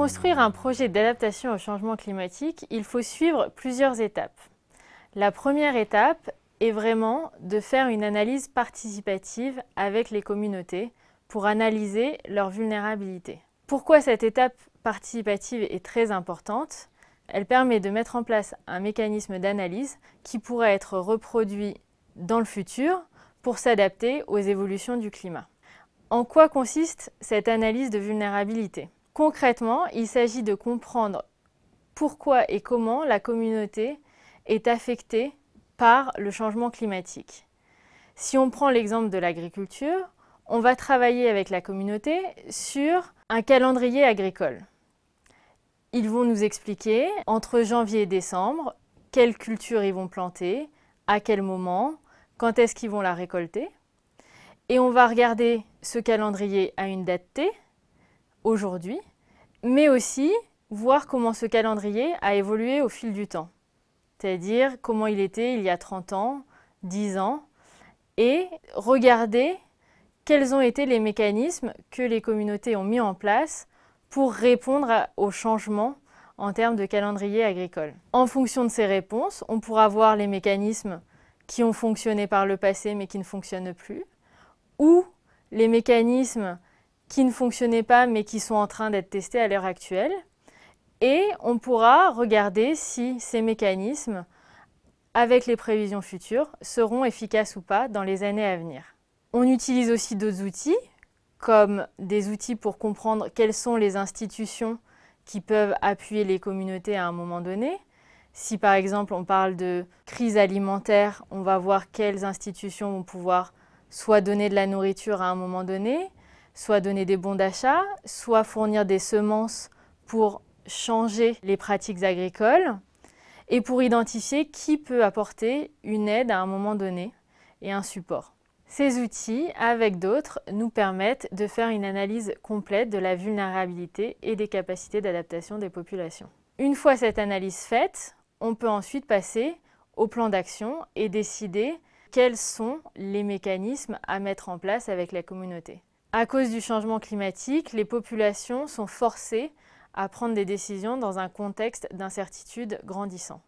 construire un projet d'adaptation au changement climatique, il faut suivre plusieurs étapes. La première étape est vraiment de faire une analyse participative avec les communautés pour analyser leur vulnérabilité. Pourquoi cette étape participative est très importante? Elle permet de mettre en place un mécanisme d'analyse qui pourrait être reproduit dans le futur pour s'adapter aux évolutions du climat. En quoi consiste cette analyse de vulnérabilité? Concrètement, il s'agit de comprendre pourquoi et comment la communauté est affectée par le changement climatique. Si on prend l'exemple de l'agriculture, on va travailler avec la communauté sur un calendrier agricole. Ils vont nous expliquer, entre janvier et décembre, quelle culture ils vont planter, à quel moment, quand est-ce qu'ils vont la récolter. Et on va regarder ce calendrier à une date T, aujourd'hui, mais aussi voir comment ce calendrier a évolué au fil du temps. C'est-à-dire comment il était il y a 30 ans, 10 ans, et regarder quels ont été les mécanismes que les communautés ont mis en place pour répondre aux changements en termes de calendrier agricole. En fonction de ces réponses, on pourra voir les mécanismes qui ont fonctionné par le passé mais qui ne fonctionnent plus, ou les mécanismes qui ne fonctionnaient pas mais qui sont en train d'être testés à l'heure actuelle. Et on pourra regarder si ces mécanismes, avec les prévisions futures, seront efficaces ou pas dans les années à venir. On utilise aussi d'autres outils, comme des outils pour comprendre quelles sont les institutions qui peuvent appuyer les communautés à un moment donné. Si par exemple on parle de crise alimentaire, on va voir quelles institutions vont pouvoir soit donner de la nourriture à un moment donné, soit donner des bons d'achat, soit fournir des semences pour changer les pratiques agricoles et pour identifier qui peut apporter une aide à un moment donné et un support. Ces outils, avec d'autres, nous permettent de faire une analyse complète de la vulnérabilité et des capacités d'adaptation des populations. Une fois cette analyse faite, on peut ensuite passer au plan d'action et décider quels sont les mécanismes à mettre en place avec la communauté. À cause du changement climatique, les populations sont forcées à prendre des décisions dans un contexte d'incertitude grandissant.